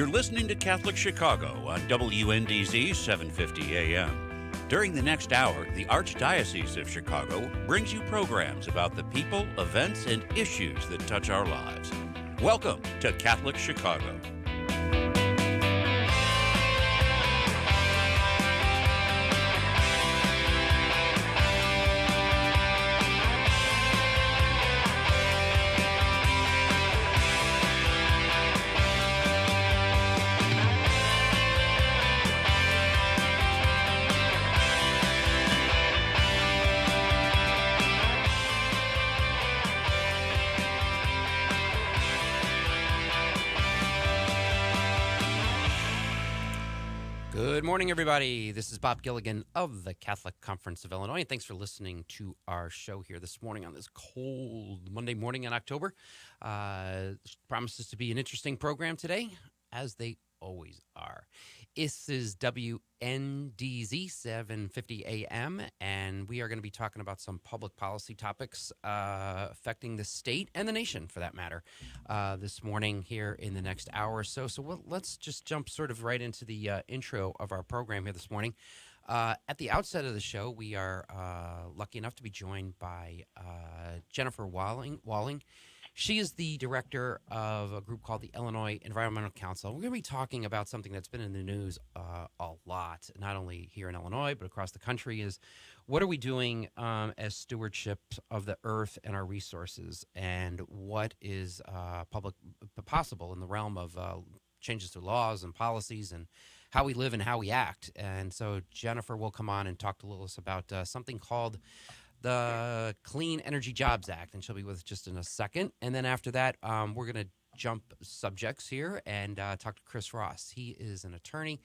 You're listening to Catholic Chicago on WNDZ 750 AM. During the next hour, the Archdiocese of Chicago brings you programs about the people, events, and issues that touch our lives. Welcome to Catholic Chicago. Good morning, everybody. This is Bob Gilligan of the Catholic Conference of Illinois, and thanks for listening to our show here this morning on this cold Monday morning in October. Promises to be an interesting program today, as they always are. This is WNDZ 750 AM, and we are going to be talking about some public policy topics affecting the state and the nation, for that matter, this morning here in the next hour or so. So let's just jump sort of right into the intro of our program here this morning. At the outset of the show, we are lucky enough to be joined by Jennifer Walling. She is the director of a group called the Illinois Environmental Council. We're going to be talking about something that's been in the news a lot, not only here in Illinois, but across the country, is what are we doing as stewardship of the earth and our resources, and what is possible in the realm of changes to laws and policies and how we live and how we act. And so Jennifer will come on and talk to us about something called the Clean Energy Jobs Act, and she'll be with us just in a second. And then after that, we're going to jump subjects here and talk to Chris Ross. He is an attorney,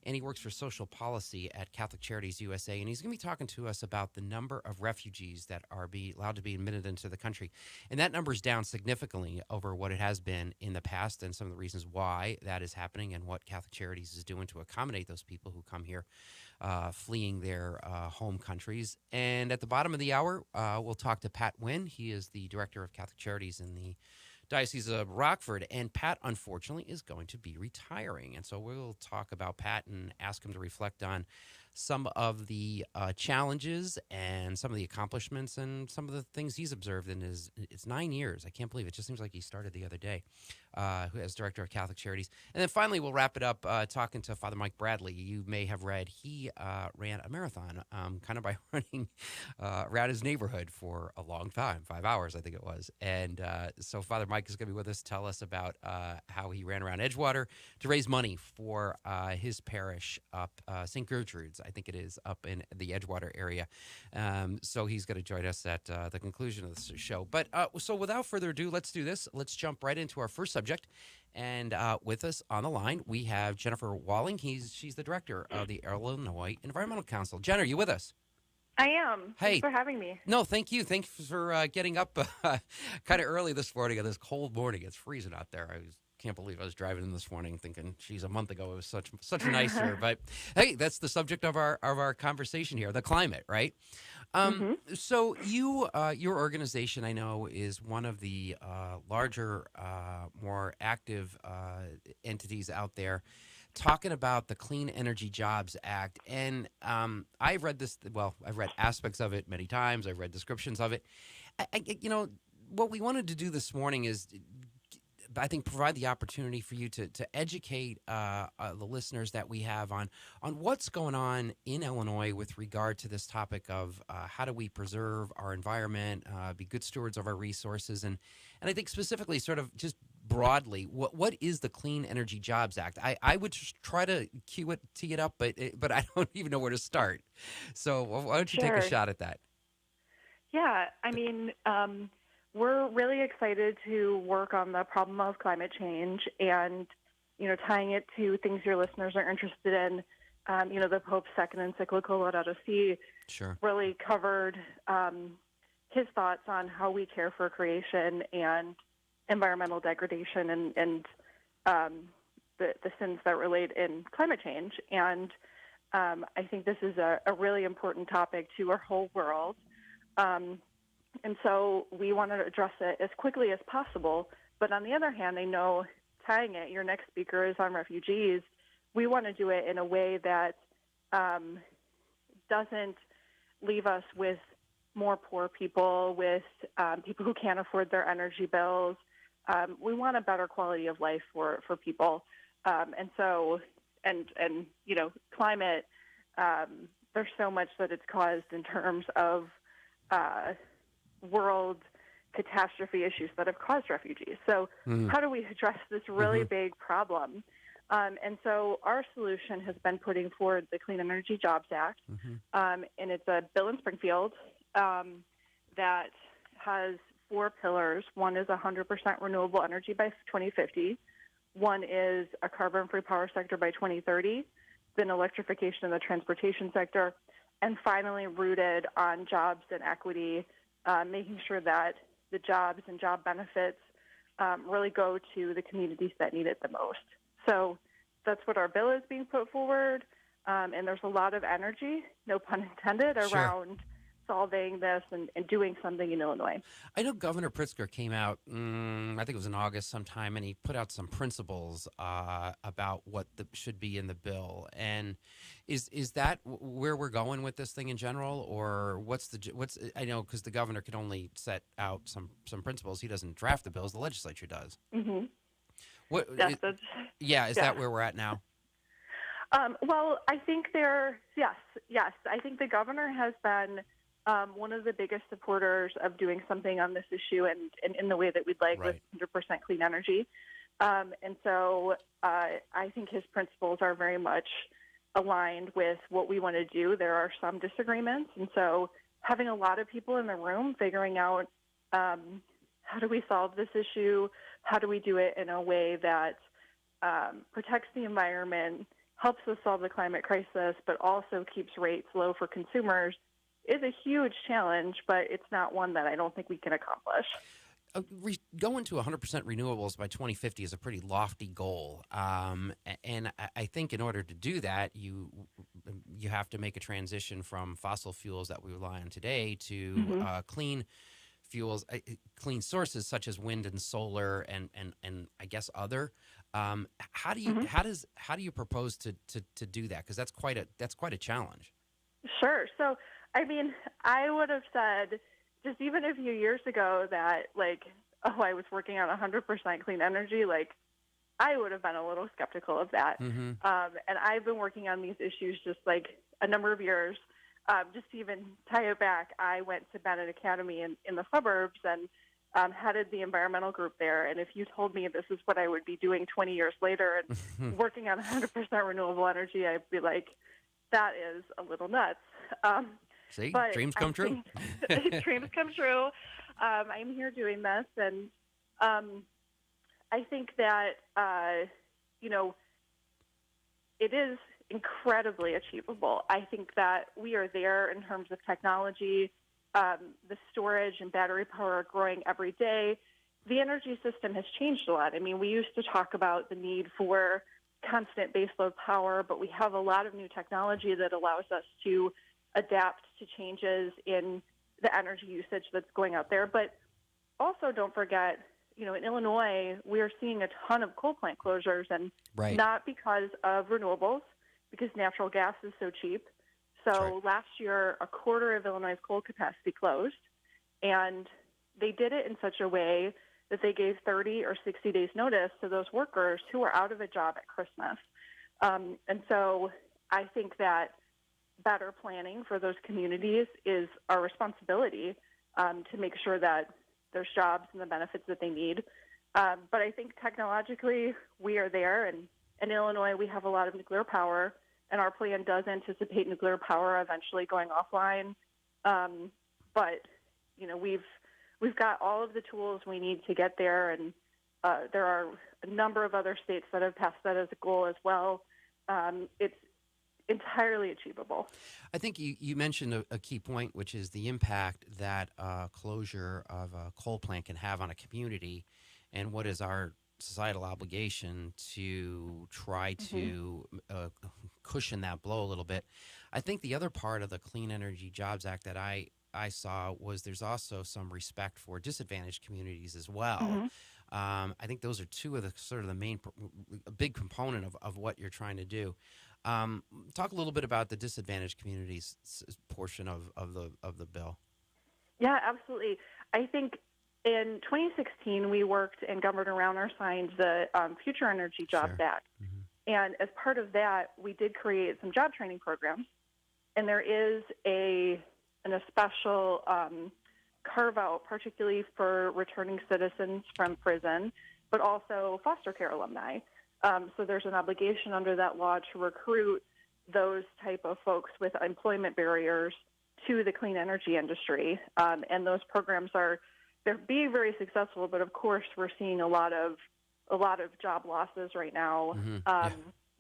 and he works for social policy at Catholic Charities USA, and he's going to be talking to us about the number of refugees that are allowed to be admitted into the country. And that number is down significantly over what it has been in the past, and some of the reasons why that is happening and what Catholic Charities is doing to accommodate those people who come here fleeing their home countries. And at the bottom of the hour, we'll talk to Pat Winn. He is the director of Catholic Charities in the Diocese of Rockford, and Pat, unfortunately, is going to be retiring. And so we'll talk about Pat and ask him to reflect on some of the challenges and some of the accomplishments and some of the things he's observed in it's 9 years. I can't believe it. Just seems like he started the other day as director of Catholic Charities. And then finally, we'll wrap it up talking to Father Mike Bradley. You may have read he ran a marathon kind of by running around his neighborhood for a long time, 5 hours, I think it was. And so Father Mike is going to be with us to tell us about how he ran around Edgewater to raise money for his parish up St. Gertrude's, I think it is, up in the Edgewater area. So he's going to join us at the conclusion of the show. But so without further ado, let's do this. Let's jump right into our first subject. And with us on the line, we have Jennifer Walling. She's the director of the Illinois Environmental Council. Jen, are you with us? I am. Hey. Thanks for having me. No, thank you. Thanks for getting up kind of early this morning on this cold morning. It's freezing out there. Can't believe I was driving in this morning thinking, geez, a month ago it was such nicer. But hey, that's the subject of our conversation here, the climate, right? So your organization, I know, is one of the larger, more active entities out there talking about the Clean Energy Jobs Act. And I've read I've read aspects of it many times. I've read descriptions of it. What we wanted to do this morning is, I think, provide the opportunity for you to educate the listeners that we have on what's going on in Illinois with regard to this topic of how do we preserve our environment, be good stewards of our resources, and I think specifically sort of just broadly, what is the Clean Energy Jobs Act? I would just try to tee it up, but I don't even know where to start. So why don't you take a shot at that? Yeah, I mean, we're really excited to work on the problem of climate change and, tying it to things your listeners are interested in. The Pope's second encyclical Laudato Si really covered his thoughts on how we care for creation and environmental degradation and the sins that relate in climate change. And I think this is a really important topic to our whole world. And so we want to address it as quickly as possible. But on the other hand, I know tying it, your next speaker is on refugees. We want to do it in a way that doesn't leave us with more poor people, with people who can't afford their energy bills. We want a better quality of life for people. And climate, there's so much that it's caused in terms of world catastrophe issues that have caused refugees. So how do we address this really big problem? And so our solution has been putting forward the Clean Energy Jobs Act, and it's a bill in Springfield that has 4 pillars. One is 100% renewable energy by 2050. One is a carbon-free power sector by 2030, then electrification of the transportation sector, and finally rooted on jobs and equity, making sure that the jobs and job benefits really go to the communities that need it the most. So that's what our bill is being put forward, and there's a lot of energy, no pun intended, around solving this and doing something in Illinois. I know Governor Pritzker came out, I think it was in August sometime, and he put out some principles about what should be in the bill. And is that where we're going with this thing in general, or what's I know because the governor could only set out some principles. He doesn't draft the bills; the legislature does. Mm-hmm. Is that where we're at now? Well, I think yes. I think the governor has been one of the biggest supporters of doing something on this issue and in the way that we'd like with 100% clean energy. And so I think his principles are very much aligned with what we want to do. There are some disagreements. And so having a lot of people in the room figuring out how do we solve this issue, how do we do it in a way that protects the environment, helps us solve the climate crisis, but also keeps rates low for consumers is a huge challenge, but it's not one that I don't think we can accomplish. Going to 100% renewables by 2050 is a pretty lofty goal. And I think in order to do that, you have to make a transition from fossil fuels that we rely on today to clean fuels, clean sources such as wind and solar and I guess other. How do you propose to do that? Because that's quite a challenge. Sure. So, I mean, I would have said just even a few years ago that I was working on 100% clean energy. I would have been a little skeptical of that. And I've been working on these issues just a number of years. Just to even tie it back, I went to Bennett Academy in the suburbs and headed the environmental group there. And if you told me this is what I would be doing 20 years later and working on 100% renewable energy, I'd be like, that is a little nuts. See, dreams come true. Dreams come true. I'm here doing this, and I think that, it is incredibly achievable. I think that we are there in terms of technology. The storage and battery power are growing every day. The energy system has changed a lot. I mean, we used to talk about the need for constant baseload power, but we have a lot of new technology that allows us to adapt to changes in the energy usage that's going out there. But also don't forget, in Illinois, we are seeing a ton of coal plant closures, and not because of renewables, because natural gas is so cheap. So last year, a quarter of Illinois' coal capacity closed, and they did it in such a way that they gave 30 or 60 days notice to those workers who are out of a job at Christmas. And so I think that better planning for those communities is our responsibility to make sure that there's jobs and the benefits that they need. But I think technologically we are there, and in Illinois we have a lot of nuclear power, and our plan does anticipate nuclear power eventually going offline. But we've got all of the tools we need to get there, and there are a number of other states that have passed that as a goal as well. It's entirely achievable. I think you mentioned a key point, which is the impact that closure of a coal plant can have on a community, and what is our societal obligation to try to cushion that blow a little bit. I think the other part of the Clean Energy Jobs Act that I saw was there's also some respect for disadvantaged communities as well. I think those are two of the sort of the main, a big component of what you're trying to do. Talk a little bit about the disadvantaged communities portion of the bill. Yeah, absolutely. I think in 2016 we worked and governed around or signed the Future Energy Jobs Act. And as part of that, we did create some job training programs. And there is a special carve-out, particularly for returning citizens from prison, but also foster care alumni. So there's an obligation under that law to recruit those type of folks with employment barriers to the clean energy industry. And those programs they're being very successful, but of course we're seeing a lot of job losses right now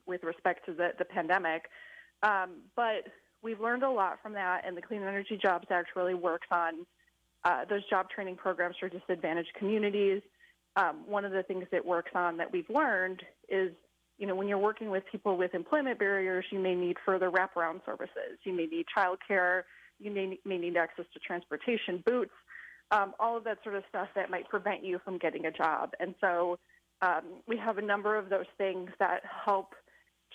with respect to the pandemic. But we've learned a lot from that, and the Clean Energy Jobs Act really works on those job training programs for disadvantaged communities. One of the things it works on that we've learned is, when you're working with people with employment barriers, you may need further wraparound services. You may need childcare. You may need access to transportation, boots, all of that sort of stuff that might prevent you from getting a job. And so we have a number of those things that help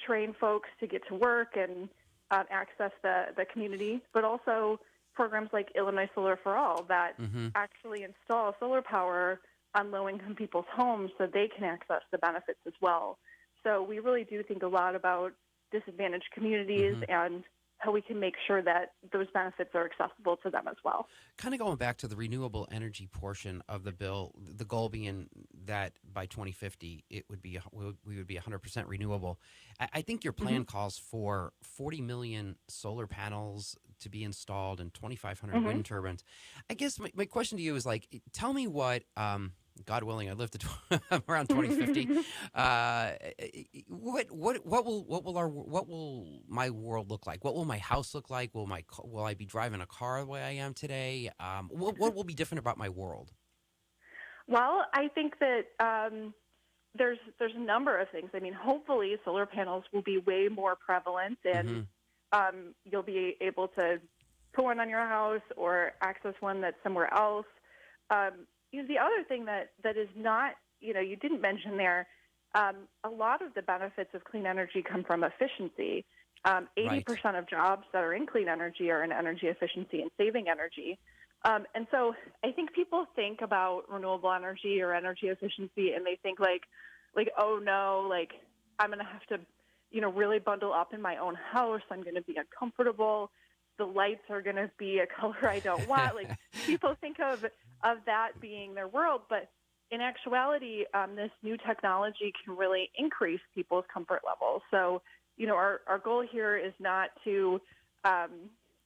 train folks to get to work and access the community, but also programs like Illinois Solar for All that actually install solar power on low-income people's homes so they can access the benefits as well. So we really do think a lot about disadvantaged communities and how we can make sure that those benefits are accessible to them as well. Kind of going back to the renewable energy portion of the bill, the goal being that by 2050 we would be 100% renewable. I think your plan calls for 40 million solar panels to be installed and 2,500 wind turbines. I guess my question to you is tell me what. God willing, I live to around 2050. What will my world look like? What will my house look like? Will I be driving a car the way I am today? What will be different about my world? Well, I think that there's a number of things. I mean, hopefully, solar panels will be way more prevalent, and you'll be able to put one on your house or access one that's somewhere else. The other thing that is not, you didn't mention there, a lot of the benefits of clean energy come from efficiency. 80% of jobs that are in clean energy are in energy efficiency and saving energy. And so I think people think about renewable energy or energy efficiency and they think oh no, I'm going to have to, really bundle up in my own house. I'm going to be uncomfortable. The lights are going to be a color I don't want. People think of that being their world, but in actuality, this new technology can really increase people's comfort levels. So, our goal here is not to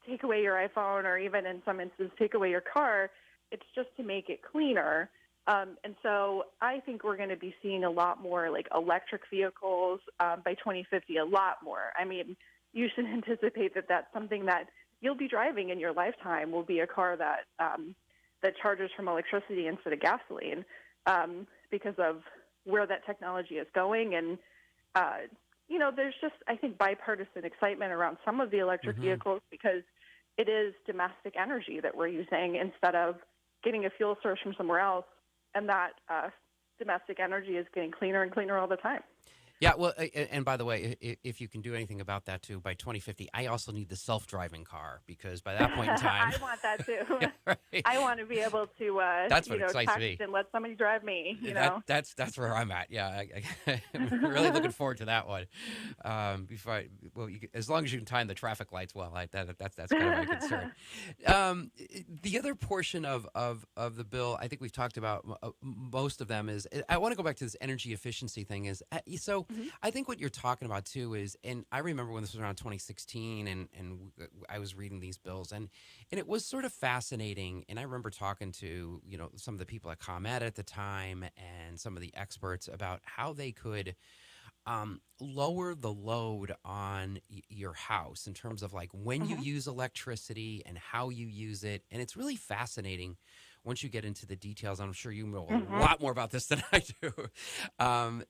take away your iPhone or even in some instances take away your car. It's just to make it cleaner. And so I think we're going to be seeing a lot more electric vehicles by 2050, a lot more. I mean, you should anticipate that that's something that you'll be driving in your lifetime will be a car that charges from electricity instead of gasoline because of where that technology is going. And, there's just, I think, bipartisan excitement around some of the electric vehicles because it is domestic energy that we're using instead of getting a fuel source from somewhere else. And that domestic energy is getting cleaner and cleaner all the time. Yeah, well, and by the way, if you can do anything about that too, by 2050, I also need the self-driving car because by that point in time, I want that too. Yeah, right. I want to be able to, that's what excites me. And let somebody drive me. That's where I'm at. Yeah, I'm really looking forward to that one. As long as you can time the traffic lights well, that's kind of my concern. The other portion of the bill, I think we've talked about most of them is. I want to go back to this energy efficiency thing. I think what you're talking about too is, and I remember when this was around 2016 and I was reading these bills and it was sort of fascinating. And I remember talking to, some of the people at ComEd at the time and some of the experts about how they could lower the load on your house in terms of when you use electricity and how you use it. And it's really fascinating once you get into the details, I'm sure you know a lot more about this than I do,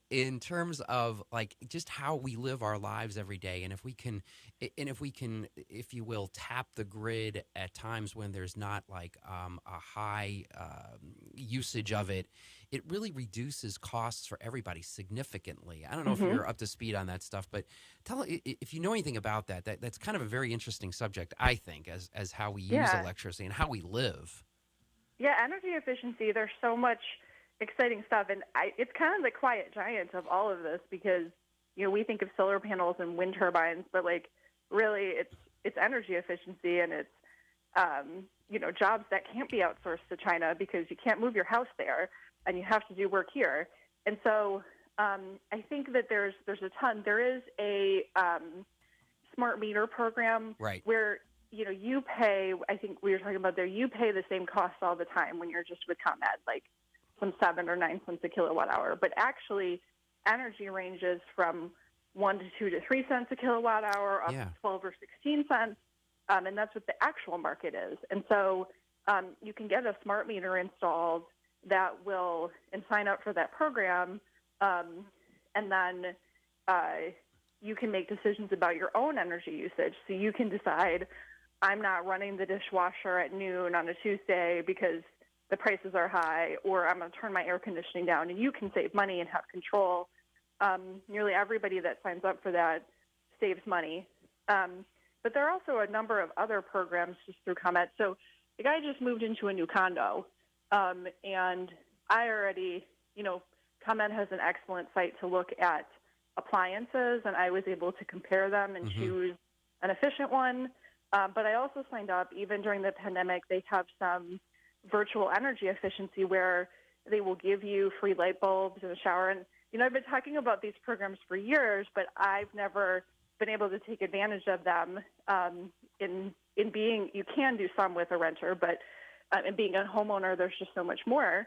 in terms of like just how we live our lives every day. And if we can, if you will, tap the grid at times when there's not like a high usage of it, it really reduces costs for everybody significantly. I don't know if you're up to speed on that stuff, but if you know anything about that. That's kind of a very interesting subject, I think, as how we use electricity and how we live. Yeah, energy efficiency, there's so much exciting stuff. And it's kind of the quiet giant of all of this because, we think of solar panels and wind turbines, but like really it's energy efficiency and it's, jobs that can't be outsourced to China because you can't move your house there and you have to do work here. And so I think that there's a ton. There is a smart meter program where, you pay, I think we were talking about there, you pay the same cost all the time when you're just with ComEd, like some 7 or 9 cents a kilowatt hour. But actually, energy ranges from 1 to 2 to 3 cents a kilowatt hour up to 12 or 16 cents. And that's what the actual market is. And so you can get a smart meter installed that will, and sign up for that program, and then you can make decisions about your own energy usage. So you can decide, I'm not running the dishwasher at noon on a Tuesday because the prices are high, or I'm going to turn my air conditioning down, and you can save money and have control. Nearly everybody that signs up for that saves money. But there are also a number of other programs just through ComEd. So the guy just moved into a new condo, and I already, ComEd has an excellent site to look at appliances, and I was able to compare them and choose an efficient one. But I also signed up, even during the pandemic, they have some virtual energy efficiency where they will give you free light bulbs and a shower. And, I've been talking about these programs for years, but I've never been able to take advantage of them in being, you can do some with a renter, but in being a homeowner, there's just so much more.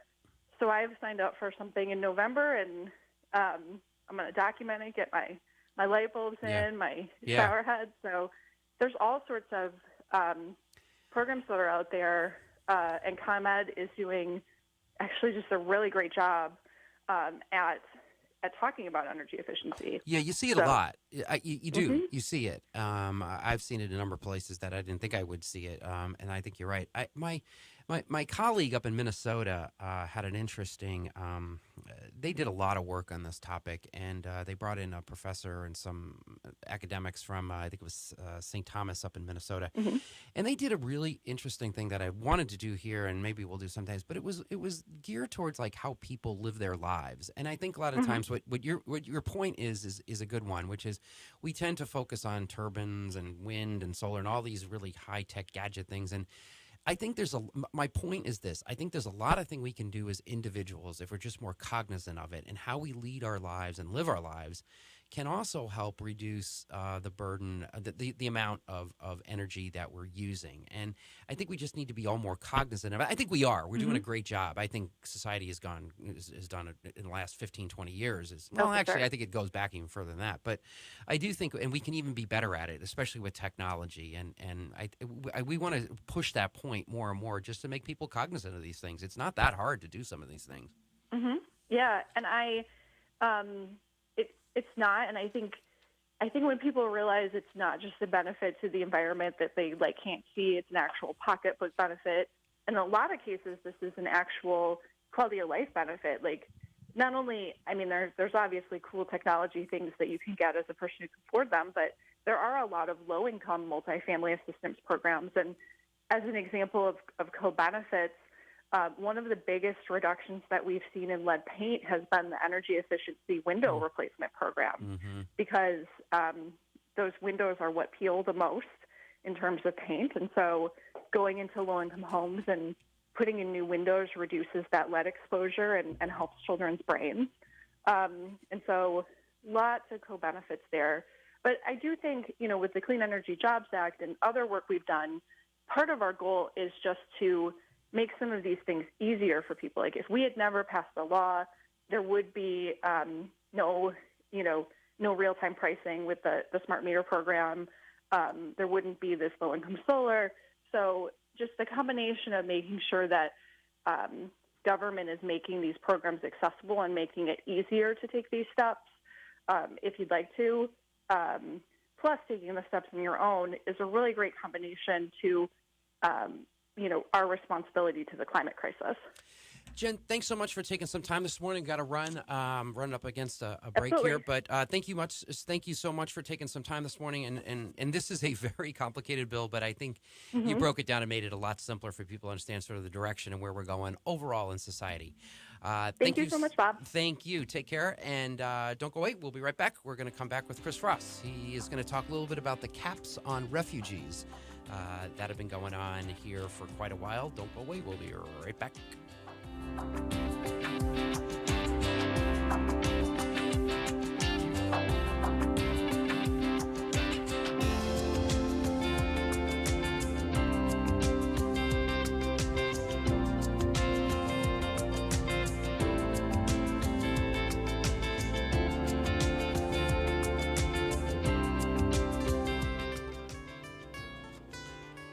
So I've signed up for something in November, and I'm going to document it, get my light bulbs in, my shower heads. So there's all sorts of programs that are out there, and ComEd is doing actually just a really great job at talking about energy efficiency. Yeah, you see it a lot. You do. You see it. I've seen it in a number of places that I didn't think I would see it, and I think you're right. My colleague up in Minnesota had an interesting they did a lot of work on this topic, and they brought in a professor and some academics from, I think it was St. Thomas up in Minnesota. And they did a really interesting thing that I wanted to do here, and maybe we'll do sometimes, but it was geared towards like how people live their lives. And I think a lot of times what your point is a good one, which is we tend to focus on turbines and wind and solar and all these really high-tech gadget things. And I think my point is this. I think there's a lot of things we can do as individuals if we're just more cognizant of it, and how we lead our lives and live our lives can also help reduce the burden, the amount of energy that we're using. And I think we just need to be all more cognizant of it. I think we are. We're doing a great job. I think society has done it in the last 15, 20 years. I think it goes back even further than that. But I do think, and we can even be better at it, especially with technology. And we want to push that point more and more just to make people cognizant of these things. It's not that hard to do some of these things. Yeah, and it's not, and I think when people realize it's not just a benefit to the environment that they can't see, it's an actual pocketbook benefit. In a lot of cases, this is an actual quality of life benefit. Not only, there's obviously cool technology things that you can get as a person who can afford them, but there are a lot of low-income multifamily assistance programs. And as an example of co-benefits, one of the biggest reductions that we've seen in lead paint has been the energy efficiency window replacement program, because those windows are what peel the most in terms of paint. And so going into low-income homes and putting in new windows reduces that lead exposure and helps children's brains. And so lots of co-benefits there. But I do think, with the Clean Energy Jobs Act and other work we've done, part of our goal is just to make some of these things easier for people. If we had never passed the law, there would be no real-time pricing with the smart meter program. There wouldn't be this low-income solar. So just the combination of making sure that government is making these programs accessible and making it easier to take these steps if you'd like to. Plus, taking the steps on your own is a really great combination to, our responsibility to the climate crisis. Jen, thanks so much for taking some time this morning. Got to run up against a break Absolutely. here, but thank you so much for taking some time this morning. And this is a very complicated bill, but I think you broke it down and made it a lot simpler for people to understand sort of the direction and where we're going overall in society. Thank you so much, Bob. Thank you. Take care, and don't go away. We'll be right back. We're going to come back with Chris Ross. He is going to talk a little bit about the caps on refugees that have been going on here for quite a while. Don't go away. We'll be right back.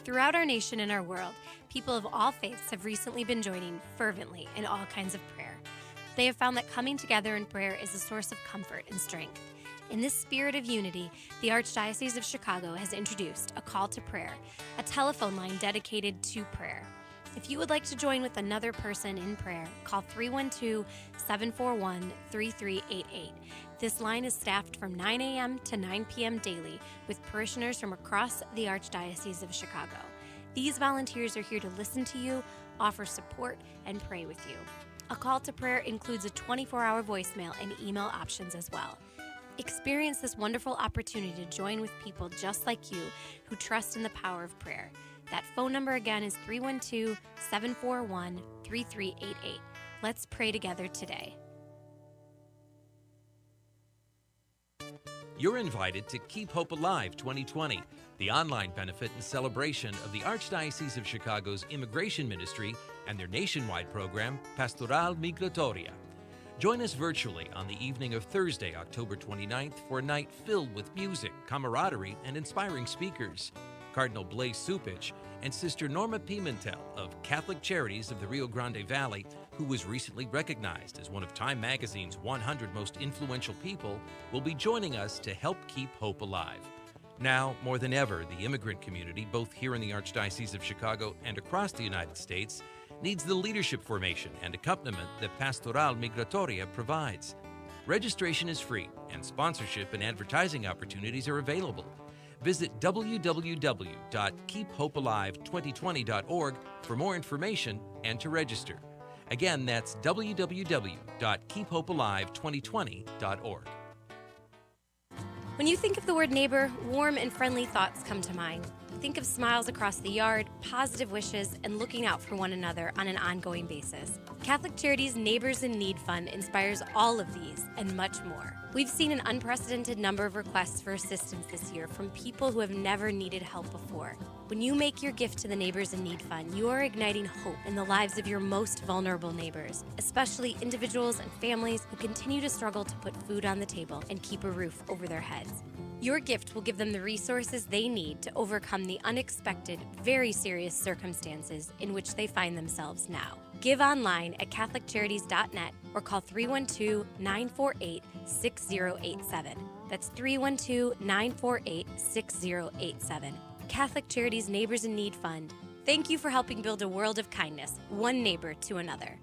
Throughout our nation and our world, people of all faiths have recently been joining fervently in all kinds of prayer. They have found that coming together in prayer is a source of comfort and strength. In this spirit of unity, the Archdiocese of Chicago has introduced a call to prayer, a telephone line dedicated to prayer. If you would like to join with another person in prayer, call 312-741-3388. This line is staffed from 9 a.m. to 9 p.m. daily with parishioners from across the Archdiocese of Chicago. These volunteers are here to listen to you, offer support, and pray with you. A call to prayer includes a 24-hour voicemail and email options as well. Experience this wonderful opportunity to join with people just like you who trust in the power of prayer. That phone number again is 312-741-3388. Let's pray together today. You're invited to Keep Hope Alive 2020, the online benefit and celebration of the Archdiocese of Chicago's Immigration Ministry and their nationwide program, Pastoral Migratoria. Join us virtually on the evening of Thursday, October 29th, for a night filled with music, camaraderie, and inspiring speakers. Cardinal Blaise Supich and Sister Norma Pimentel of Catholic Charities of the Rio Grande Valley, who was recently recognized as one of Time Magazine's 100 most influential people, will be joining us to help keep hope alive. Now, more than ever, the immigrant community, both here in the Archdiocese of Chicago and across the United States, needs the leadership formation and accompaniment that Pastoral Migratoria provides. Registration is free, and sponsorship and advertising opportunities are available. Visit www.keephopealive2020.org for more information and to register. Again, that's www.keephopealive2020.org. When you think of the word neighbor, warm and friendly thoughts come to mind. Think of smiles across the yard, positive wishes, and looking out for one another on an ongoing basis. Catholic Charities' Neighbors in Need Fund inspires all of these and much more. We've seen an unprecedented number of requests for assistance this year from people who have never needed help before. When you make your gift to the Neighbors in Need Fund, you are igniting hope in the lives of your most vulnerable neighbors, especially individuals and families who continue to struggle to put food on the table and keep a roof over their heads. Your gift will give them the resources they need to overcome the unexpected, very serious circumstances in which they find themselves now. Give online at CatholicCharities.net or call 312-948-6087. That's 312-948-6087. Catholic Charities Neighbors in Need Fund. Thank you for helping build a world of kindness, one neighbor to another.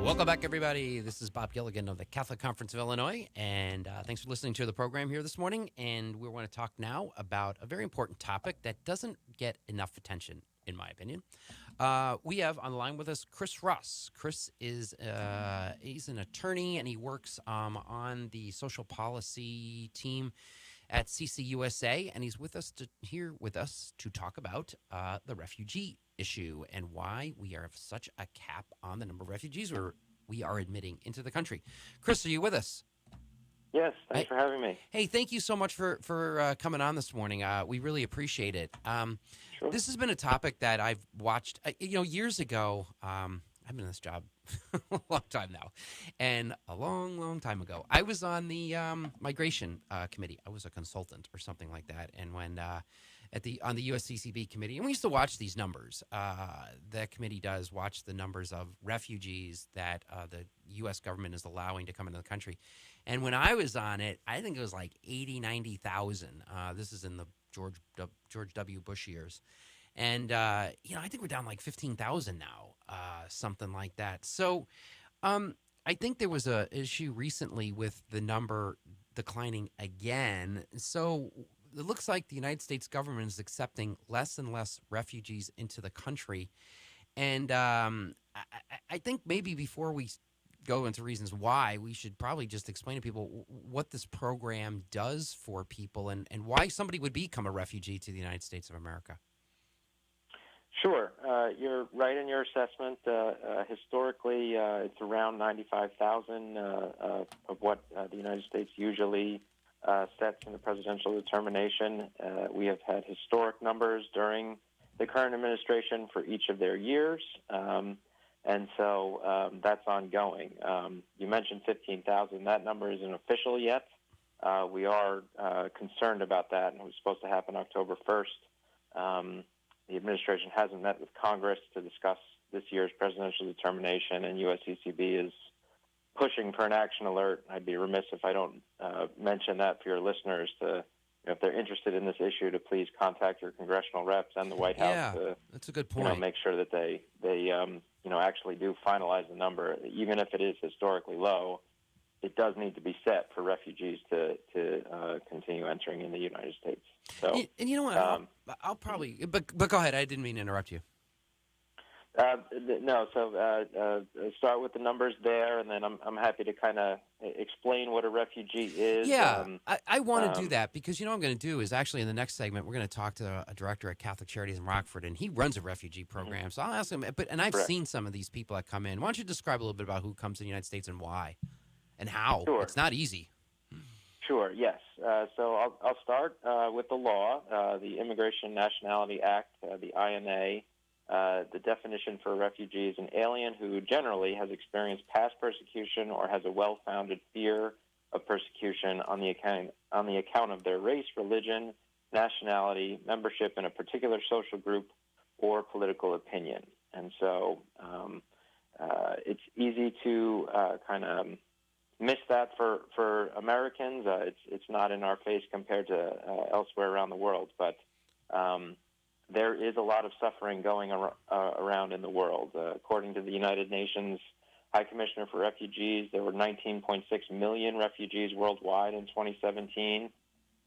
Welcome back, everybody. This is Bob Gilligan of the Catholic Conference of Illinois, and thanks for listening to the program here this morning. And we want to talk now about a very important topic that doesn't get enough attention, in my opinion. We have on the line with us Chris Ross. Chris is he's an attorney, and he works on the social policy team at CCUSA, and he's with us here with us to talk about the refugee issue and why we have such a cap on the number of refugees we are admitting into the country. Chris, are you with us? Yes, thanks for having me. Hey, thank you so much for coming on this morning. We really appreciate it. Sure. This has been a topic that I've watched, years ago. I've been in this job a long time now, and a long, long time ago, I was on the migration committee. I was a consultant or something like that, and when on the USCCB committee, and we used to watch these numbers. That committee does watch the numbers of refugees that the U.S. government is allowing to come into the country. And when I was on it, I think it was like 90,000. This is in the George W. Bush years. And, I think we're down like 15,000 now, something like that. So I think there was an issue recently with the number declining again. So it looks like the United States government is accepting less and less refugees into the country. And I think maybe before we go into reasons why, we should probably just explain to people what this program does for people and why somebody would become a refugee to the United States of America. Sure. You're right in your assessment. Historically, it's around 95,000 of what the United States usually sets in the presidential determination. We have had historic numbers during the current administration for each of their years. And so that's ongoing. You mentioned 15,000. That number isn't official yet. We are concerned about that, and it was supposed to happen October 1st. The administration hasn't met with Congress to discuss this year's presidential determination, and USCCB is pushing for an action alert. I'd be remiss if I don't mention that for your listeners to, if they're interested in this issue, to please contact your congressional reps and the White House to, that's a good point. Make sure that they actually do finalize the number. Even if it is historically low, it does need to be set for refugees to continue entering in the United States. So, and you know what? I'll probably, but go ahead. I didn't mean to interrupt you. No, so start with the numbers there, and then I'm happy to kind of explain what a refugee is. Yeah, I want to do that because what I'm going to do is actually in the next segment we're going to talk to a director at Catholic Charities in Rockford, and he runs a refugee program. Mm-hmm. So I'll ask him. And I've seen some of these people that come in. Why don't you describe a little bit about who comes to the United States and why, and how? Sure. It's not easy. Sure. Yes. So I'll start with the law, the Immigration Nationality Act, the INA. The definition for a refugee is an alien who generally has experienced past persecution or has a well-founded fear of persecution on the account of their race, religion, nationality, membership in a particular social group, or political opinion. And so it's easy to kind of miss that for Americans. It's not in our face compared to elsewhere around the world, but there is a lot of suffering going around in the world. According to the United Nations High Commissioner for Refugees, there were 19.6 million refugees worldwide in 2017.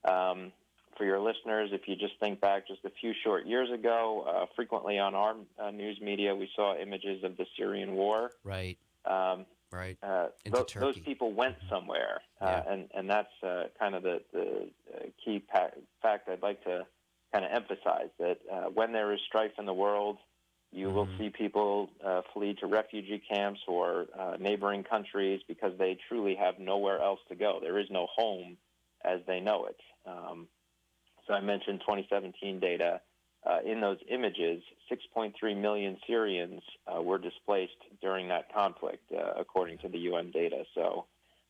For your listeners, if you just think back just a few short years ago, frequently on our news media, we saw images of the Syrian war. Right. Right. Those people went somewhere, and that's kind of the key fact I'd like to kind of emphasize, that when there is strife in the world, you will see people flee to refugee camps or neighboring countries because they truly have nowhere else to go. There is no home as they know it. So I mentioned 2017 data. In those images, 6.3 million Syrians were displaced during that conflict, according to the UN data. So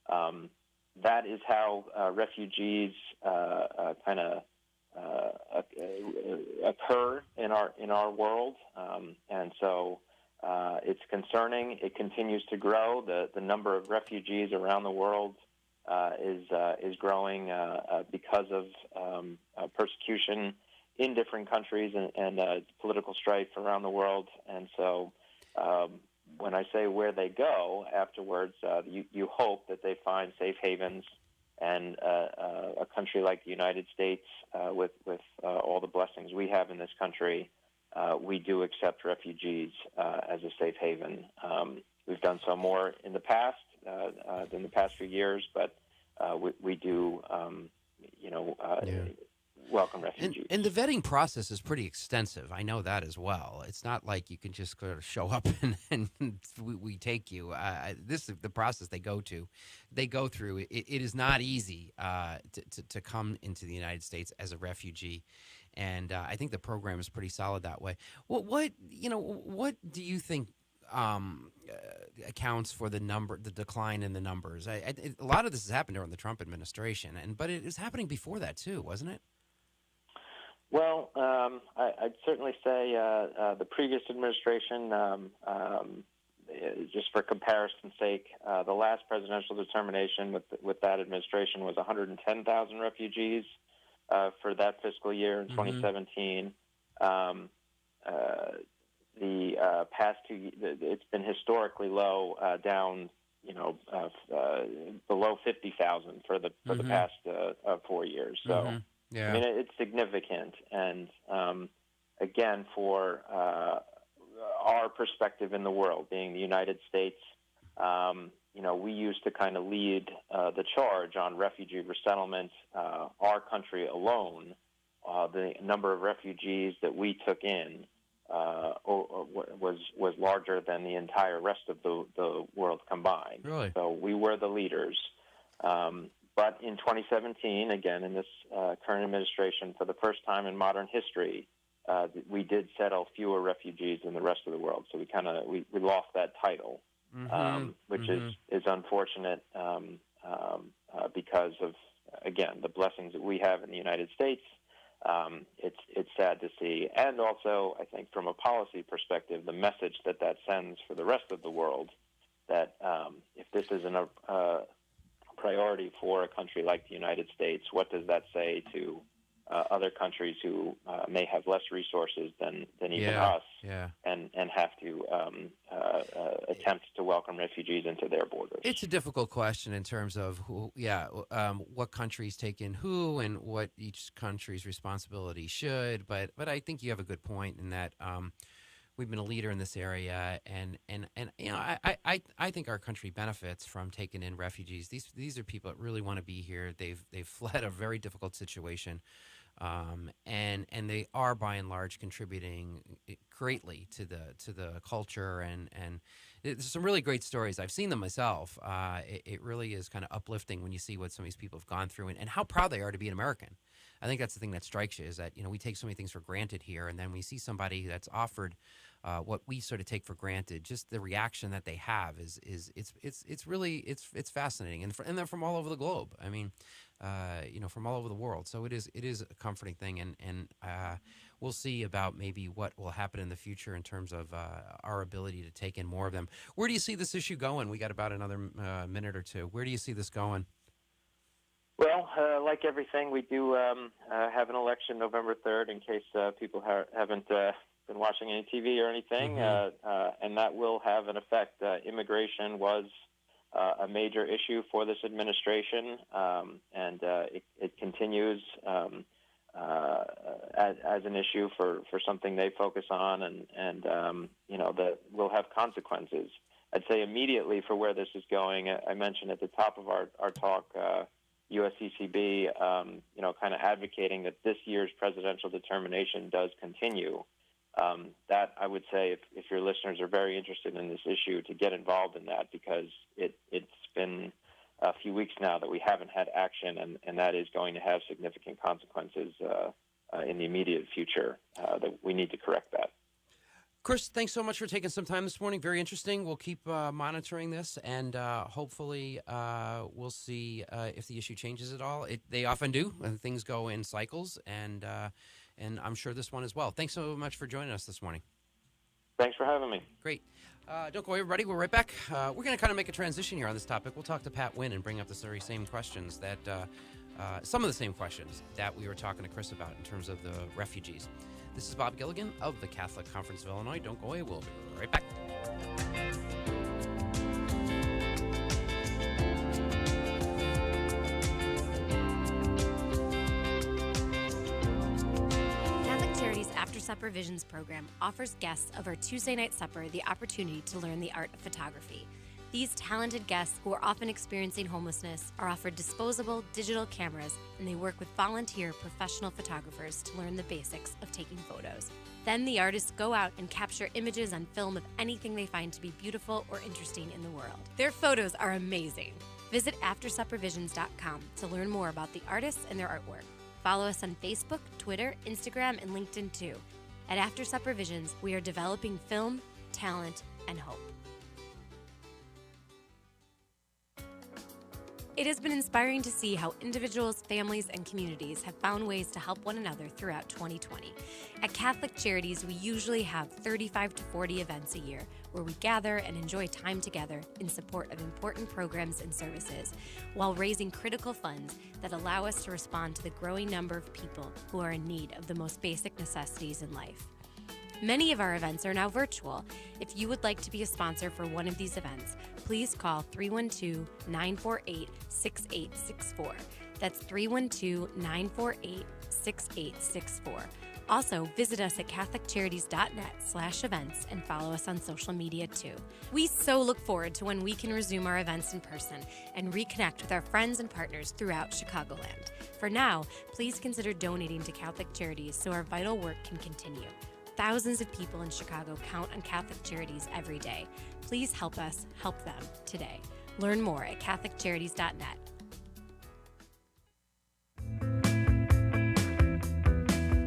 that is how refugees kind of occur in our world, and so it's concerning. It continues to grow. The number of refugees around the world is growing because of persecution in different countries and political strife around the world. And so when I say where they go afterwards, you hope that they find safe havens. And a country like the United States, with all the blessings we have in this country, we do accept refugees as a safe haven. We've done so more in the past than the past few years, but we do, welcome refugees. And the vetting process is pretty extensive. I know that as well. It's not like you can just sort of show up and we take you. This is the process they go through. It is not easy to come into the United States as a refugee. And I think the program is pretty solid that way. What do you think accounts for the decline in the numbers. A lot of this has happened during the Trump administration, but it was happening before that too, wasn't it? Well, I'd certainly say the previous administration, just for comparison's sake, the last presidential determination with that administration was 110,000 refugees for that fiscal year in 2017. The past 2 years, it's been historically low, down, below 50,000 for the past 4 years. So, yeah. I mean, it's significant, and again, for our perspective in the world, being the United States, we used to kind of lead the charge on refugee resettlement. Our country alone, the number of refugees that we took in was larger than the entire rest of the world combined. Really? So we were the leaders. But in 2017, again, in this current administration, for the first time in modern history, we did settle fewer refugees than the rest of the world. So we lost that title, which is unfortunate because of, again, the blessings that we have in the United States. It's sad to see, and also I think from a policy perspective, the message that sends for the rest of the world that if this isn't a priority for a country like the United States, what does that say to other countries who may have less resources than even us, and have to attempt to welcome refugees into their borders? It's a difficult question in terms of what countries take in who and what each country's responsibility should. But I think you have a good point in that we've been a leader in this area, and I think our country benefits from taking in refugees. These are people that really want to be here. They've fled a very difficult situation. And they are by and large contributing greatly to the culture, and there's some really great stories. I've seen them myself. It really is kind of uplifting when you see what some of these people have gone through and how proud they are to be an American. I think that's the thing that strikes you, is that we take so many things for granted here, and then we see somebody that's offered what we sort of take for granted. Just the reaction that they have is really fascinating, and they're from all over the globe. I mean, from all over the world. So it is a comforting thing, and we'll see about maybe what will happen in the future in terms of our ability to take in more of them. Where do you see this issue going? We got about another minute or two. Where do you see this going? Well, like everything, we do have an election November 3rd, in case people haven't been watching any TV or anything, and that will have an effect. Immigration was a major issue for this administration, and it continues as an issue for something they focus on, and that will have consequences. I'd say immediately for where this is going, I mentioned at the top of our talk, USCCB, kind of advocating that this year's presidential determination does continue. That I would say, if your listeners are very interested in this issue, to get involved in that, because it's been a few weeks now that we haven't had action, and that is going to have significant consequences in the immediate future. That we need to correct that. Chris, thanks so much for taking some time this morning. Very interesting. We'll keep monitoring this, and hopefully we'll see if the issue changes at all. They often do, and things go in cycles, and I'm sure this one as well. Thanks so much for joining us this morning. Thanks for having me. Great. Don't go away, everybody. We're right back. We're going to kind of make a transition here on this topic. We'll talk to Pat Winn and bring up the very same questions that some of the same questions that we were talking to Chris about in terms of the refugees. This is Bob Gilligan of the Catholic Conference of Illinois. Don't go away. We'll be right back. Catholic Charities After Supper Visions program offers guests of our Tuesday night supper the opportunity to learn the art of photography. These talented guests, who are often experiencing homelessness, are offered disposable digital cameras, and they work with volunteer professional photographers to learn the basics of taking photos. Then the artists go out and capture images on film of anything they find to be beautiful or interesting in the world. Their photos are amazing. Visit AfterSupperVisions.com to learn more about the artists and their artwork. Follow us on Facebook, Twitter, Instagram, and LinkedIn too. At After Supper Visions, we are developing film, talent, and hope. It has been inspiring to see how individuals, families, and communities have found ways to help one another throughout 2020. At Catholic Charities, we usually have 35 to 40 events a year where we gather and enjoy time together in support of important programs and services, while raising critical funds that allow us to respond to the growing number of people who are in need of the most basic necessities in life. Many of our events are now virtual. If you would like to be a sponsor for one of these events, please call 312-948-6864. That's 312-948-6864. Also, visit us at CatholicCharities.net/events and follow us on social media too. We so look forward to when we can resume our events in person and reconnect with our friends and partners throughout Chicagoland. For now, please consider donating to Catholic Charities so our vital work can continue. Thousands of people in Chicago count on Catholic Charities every day. Please help us help them today. Learn more at CatholicCharities.net.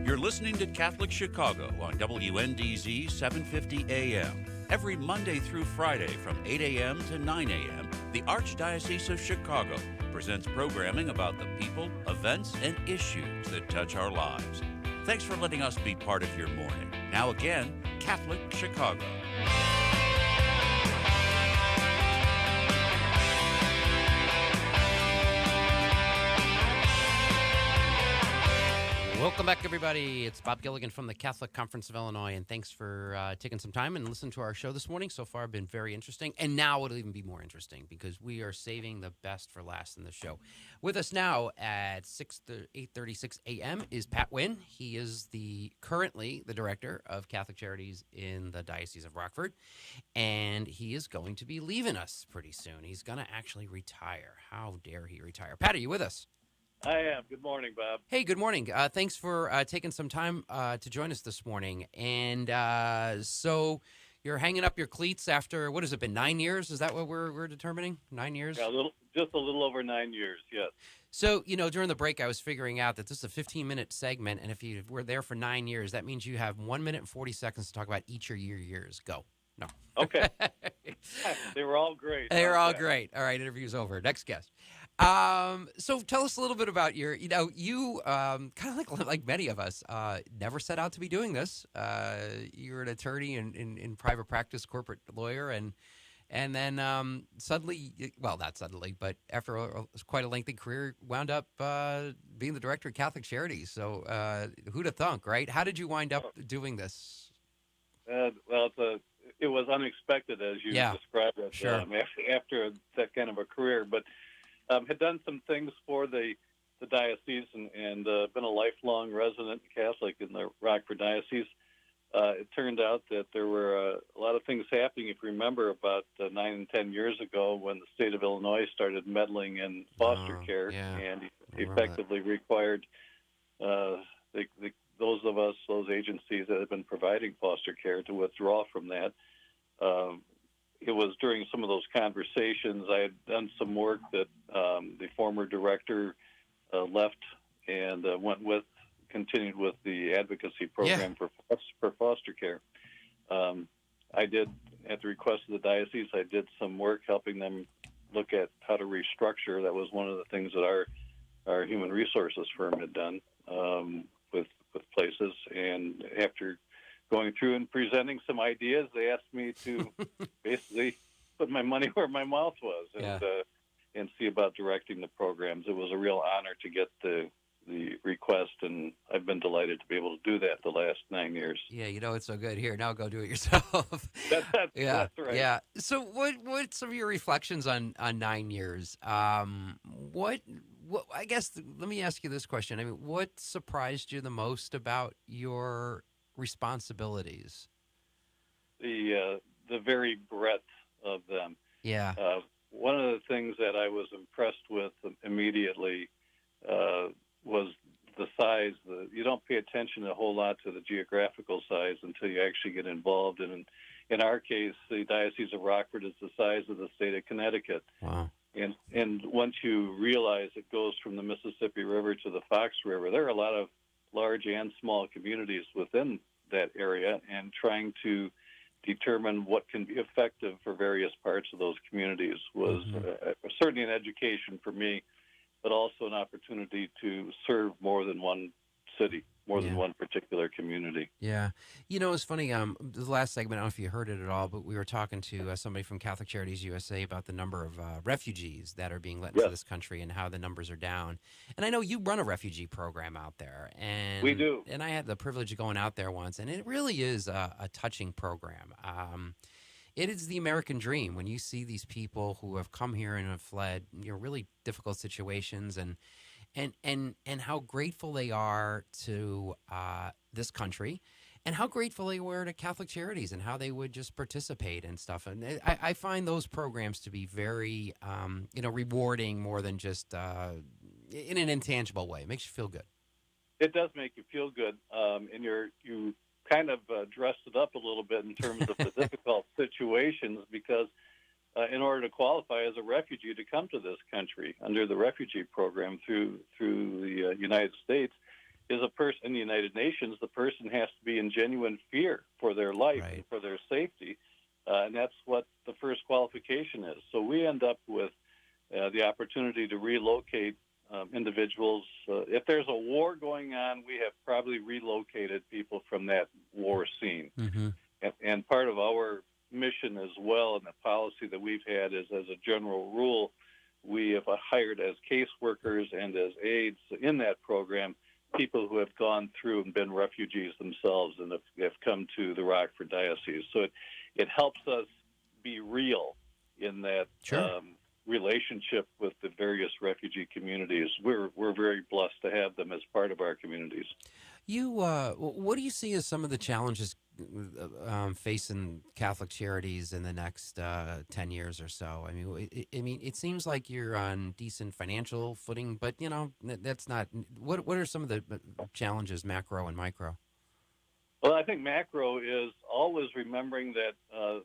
You're listening to Catholic Chicago on WNDZ 750 AM. Every Monday through Friday from 8 a.m. to 9 a.m., the Archdiocese of Chicago presents programming about the people, events, and issues that touch our lives. Thanks for letting us be part of your morning. Now again, Catholic Chicago. Welcome back, everybody. It's Bob Gilligan from the Catholic Conference of Illinois, and thanks for taking some time and listening to our show this morning. So far, been very interesting, and now it'll even be more interesting because we are saving the best for last in the show. With us now at 8:36 a.m. is Pat Winn. He is currently the director of Catholic Charities in the Diocese of Rockford, and he is going to be leaving us pretty soon. He's going to actually retire. How dare he retire? Pat, are you with us? I am. Good morning, Bob. Hey, good morning. Thanks for taking some time to join us this morning. And so you're hanging up your cleats after, what has it been, 9 years? Is that what we're determining? 9 years? Yeah, just a little over 9 years, yes. So, during the break, I was figuring out that this is a 15-minute segment, and if you were there for 9 years, that means you have 1 minute and 40 seconds to talk about each of your years. Go. No. Okay. They were all great. They were all great. All right, interview's over. Next guest. So tell us a little bit about you kind of like many of us, never set out to be doing this. You're an attorney in private practice, corporate lawyer, and then suddenly, well, not suddenly, but after quite a lengthy career, wound up being the director of Catholic Charities. So who'd have thunk, right? How did you wind up doing this? Well, it was unexpected, as you described it, sure. After that kind of a career, but had done some things for the diocese and been a lifelong resident Catholic in the Rockford Diocese. It turned out that there were a lot of things happening. If you remember, about 9 and 10 years ago, when the state of Illinois started meddling in foster care and effectively required those agencies that have been providing foster care to withdraw from that. It was during some of those conversations I had done some work that the former director left and continued with the advocacy program for foster care. I did, at the request of the diocese, I did some work helping them look at how to restructure. That was one of the things that our human resources firm had done with places. And after going through and presenting some ideas, they asked me to basically put my money where my mouth was and see about directing the programs. It was a real honor to get the request, and I've been delighted to be able to do that the last 9 years. Yeah, it's so good. Here, now go do it yourself. That's right. Yeah. So what's some of your reflections on 9 years? What I guess, let me ask you this question. I mean, what surprised you the most about your responsibilities? The very breadth of them. Yeah. One of the things that I was impressed with immediately was the size. You don't pay attention a whole lot to the geographical size until you actually get involved. And in our case, the Diocese of Rockford is the size of the state of Connecticut. Wow. And once you realize it goes from the Mississippi River to the Fox River, there are a lot of large and small communities within that area, and trying to determine what can be effective for various parts of those communities was certainly an education for me, but also an opportunity to serve more than one city, more than one particular community. Yeah. It's funny, the last segment, I don't know if you heard it at all, but we were talking to somebody from Catholic Charities USA about the number of refugees that are being let into this country and how the numbers are down. And I know you run a refugee program out there. And we do. And I had the privilege of going out there once, and it really is a touching program. It is the American dream when you see these people who have come here and have fled really difficult situations and how grateful they are to this country, and how grateful they were to Catholic Charities and how they would just participate and stuff. And I find those programs to be very, rewarding more than just in an intangible way. It makes you feel good. It does make you feel good, and you kind of dressed it up a little bit in terms of the difficult situations, because in order to qualify as a refugee to come to this country under the refugee program through the United States, is a person in the United Nations. The person has to be in genuine fear for their life and for their safety, and that's what the first qualification is. So we end up with the opportunity to relocate individuals. If there's a war going on, we have probably relocated people from that war scene. And part of our mission as well, and the policy that we've had is, as a general rule, we have hired as caseworkers and as aides in that program people who have gone through and been refugees themselves and have come to the Rockford Diocese. So it helps us be real in that relationship with the various refugee communities. We're very blessed to have them as part of our communities. What do you see as some of the challenges facing Catholic Charities in the next 10 years or so? I mean, it seems like you're on decent financial footing, but that's not. What are some of the challenges, macro and micro? Well, I think macro is always remembering that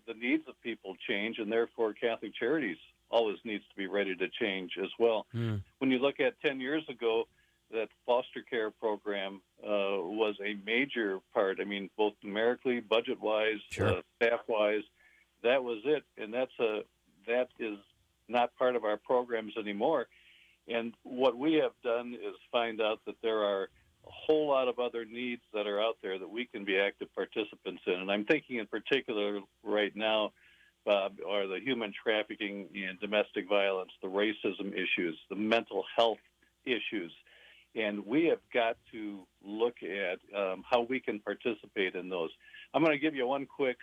the needs of people change, and therefore Catholic Charities always needs to be ready to change as well. When you look at 10 years ago, that foster care program was a major part. I mean, both numerically, budget-wise, staff-wise, that was it. And that is not part of our programs anymore. And what we have done is find out that there are a whole lot of other needs that are out there that we can be active participants in. And I'm thinking in particular right now, Bob, are the human trafficking and domestic violence, the racism issues, the mental health issues. And we have got to look at how we can participate in those. I'm going to give you one quick,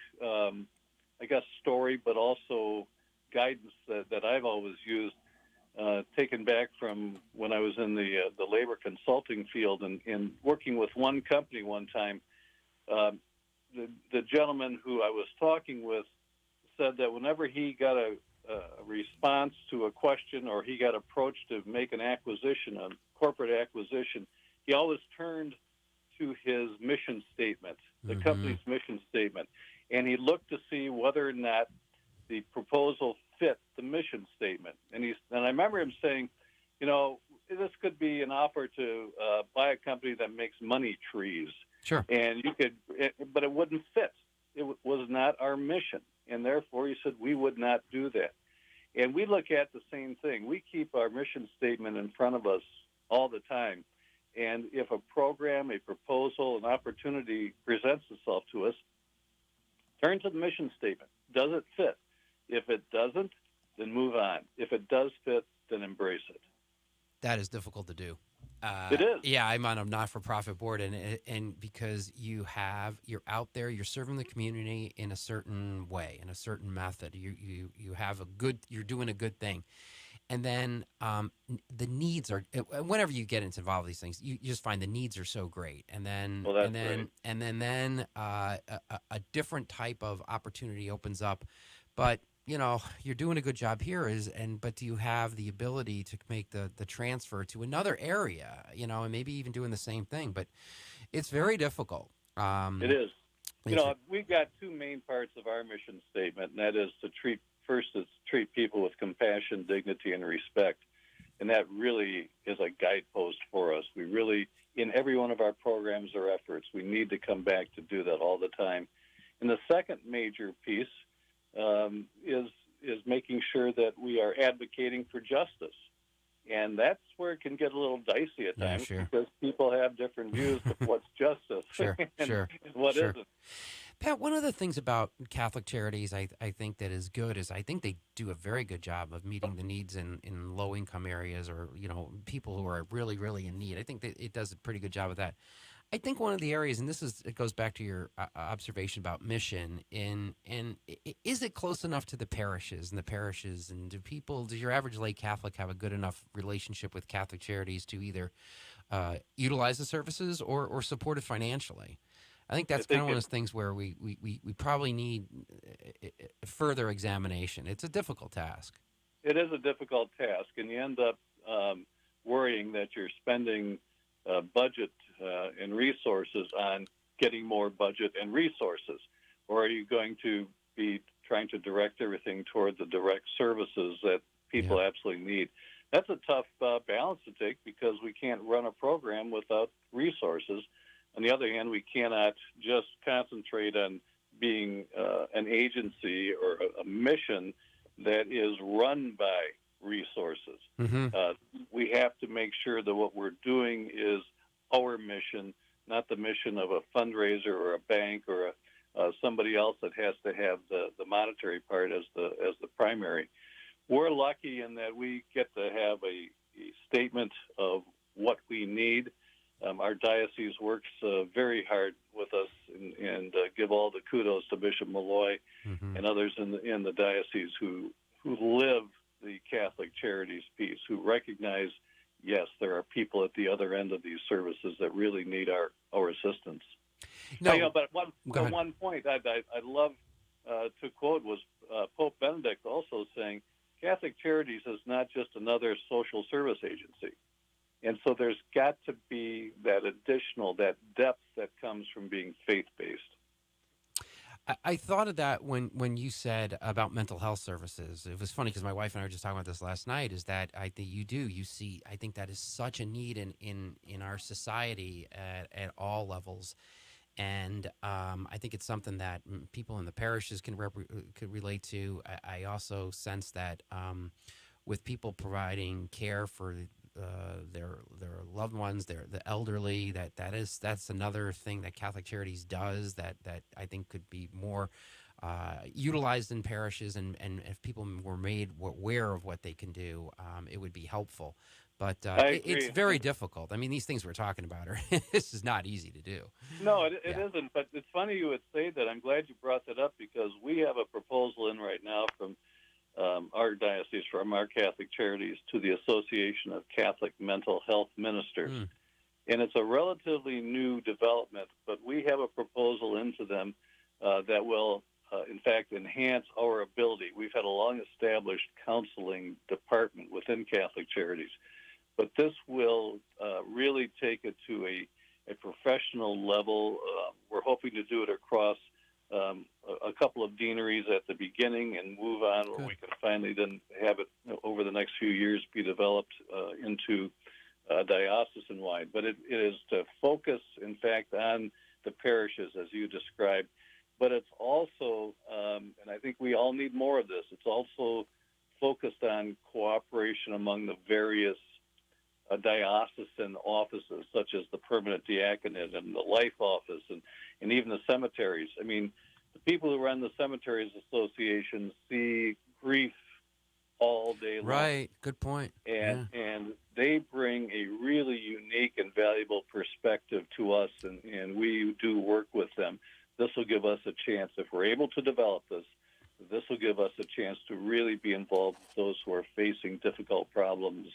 story, but also guidance that I've always used, taken back from when I was in the labor consulting field and working with one company one time. The gentleman who I was talking with said that whenever he got a response to a question or he got approached to make an acquisition, a corporate acquisition, he always turned to his mission statement, the company's mission statement, and he looked to see whether or not the proposal fit the mission statement. And I remember him saying, this could be an offer to buy a company that makes money trees. Sure. And but it wouldn't fit. It was not our mission. And therefore, he said, we would not do that. And we look at the same thing. We keep our mission statement in front of us all the time. And if a program, a proposal, an opportunity presents itself to us, turn to the mission statement. Does it fit? If it doesn't, then move on. If it does fit, then embrace it. That is difficult to do. It is. Yeah, I'm on a not-for-profit board, and because you're out there, you're serving the community in a certain way, in a certain method. You have you're doing a good thing, and then the needs are. Whenever you get involved in these things, you just find the needs are so great, and then a different type of opportunity opens up, but. You're doing a good job here, but do you have the ability to make the transfer to another area, and maybe even doing the same thing? But it's very difficult. It is. We've got two main parts of our mission statement, and that is to treat people with compassion, dignity, and respect. And that really is a guidepost for us. We really, in every one of our programs or efforts, we need to come back to do that all the time. And the second major piece is making sure that we are advocating for justice. And that's where it can get a little dicey at times because people have different views of what's justice and what isn't. Pat, one of the things about Catholic Charities I think that is good is I think they do a very good job of meeting the needs in low-income areas or, people who are really, really in need. I think that it does a pretty good job of that. I think one of the areas, and it goes back to your observation about mission, is it close enough to the parishes, and does your average lay Catholic have a good enough relationship with Catholic Charities to either utilize the services or support it financially? I think that's kind of one of those things where we probably need further examination. It's a difficult task. It is a difficult task, and you end up worrying that you're spending budget and resources on getting more budget and resources, or are you going to be trying to direct everything toward the direct services that people absolutely need? That's a tough balance to take because we can't run a program without resources. On the other hand, we cannot just concentrate on being an agency or a mission that is run by resources. We have to make sure that what we're doing is our mission, not the mission of a fundraiser or a bank or somebody else that has to have the monetary part as the primary. We're lucky in that we get to have a statement of what we need. Our diocese works very hard with us and give all the kudos to Bishop Malloy and others in the diocese who live the Catholic Charities piece, who recognize, yes, there are people at the other end of these services that really need our assistance. No, but one point I'd love to quote was Pope Benedict also saying, Catholic Charities is not just another social service agency. And so there's got to be that depth that comes from being faith-based. I thought of that when you said about mental health services. It was funny because my wife and I were just talking about this last night, is that I think you see, I think that is such a need in our society at all levels. And I think it's something that people in the parishes could relate to. I also sense that with people providing care for their loved ones, the elderly, that's another thing that Catholic Charities does that I think could be more utilized in parishes, and if people were made aware of what they can do, it would be helpful. But it's very difficult. I mean, these things we're talking about this is not easy to do. No, it isn't. But it's funny you would say that. I'm glad you brought that up because we have a proposal in right now from our diocese, from our Catholic Charities, to the Association of Catholic Mental Health Ministers. And it's a relatively new development, but we have a proposal into them that will, in fact, enhance our ability. We've had a long-established counseling department within Catholic Charities, but this will really take it to a professional level. We're hoping to do it across a couple of deaneries at the beginning and move on where we can finally then have it over the next few years be developed into diocesan-wide. But it is to focus, in fact, on the parishes, as you described. But it's also, and I think we all need more of this, it's also focused on cooperation among the various diocesan offices, such as the permanent diaconate and the life office and even the cemeteries. I mean, the people who run the cemeteries association see grief all day long. Right, good point. And they bring a really unique and valuable perspective to us, and we do work with them. This will give us a chance, if we're able to develop this will give us a chance to really be involved with those who are facing difficult problems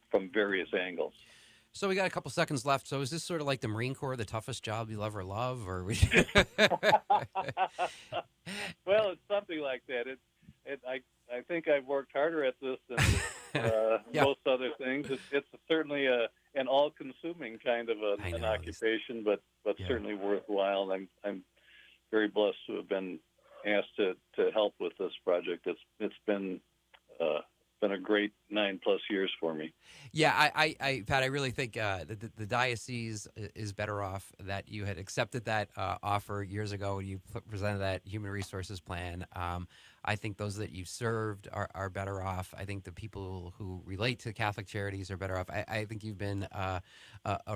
from various angles. So we got a couple seconds left. So is this sort of like the Marine Corps, the toughest job you'll ever love? Or Well, it's something like that. I think I've worked harder at this than most other things. It's certainly an all-consuming kind of an occupation, but certainly worthwhile. I'm very blessed to have been asked to help with this project. It's been been a great 9+ years for me. Yeah, I Pat, I really think the diocese is better off that you had accepted that offer years ago when you presented that human resources plan. I think those that you've served are better off. I think the people who relate to Catholic Charities are better off. I think you've been a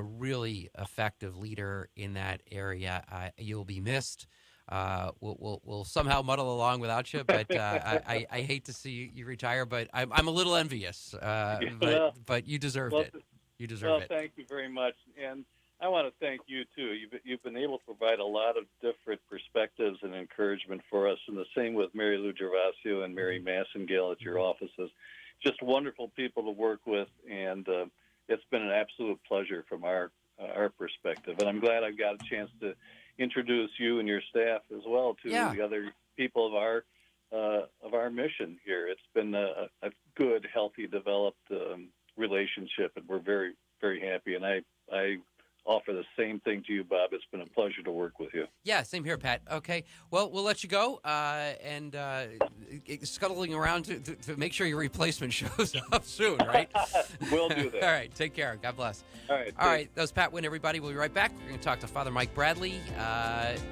really effective leader in that area. You'll be missed. We'll somehow muddle along without you, but I hate to see you retire. But I'm a little envious. But you deserved it. You deserve it. Well, thank you very much, and I want to thank you too. You've been able to provide a lot of different perspectives and encouragement for us, and the same with Mary Lou Gervasio and Mary Massengale at your offices. Just wonderful people to work with, and it's been an absolute pleasure from our perspective. And I'm glad I've got a chance to introduce you and your staff as well to the other people of our mission here. It's been a good, healthy, developed relationship, and we're very, very happy. And I offer the same thing to you, Bob. It's been a pleasure to work with you. Yeah, same here, Pat. Okay, well, we'll let you go, and scuttling around to make sure your replacement shows up soon, right? We'll do that. All right, take care. God bless. All right. That was Pat Winn, everybody. We'll be right back. We're going to talk to Father Mike Bradley,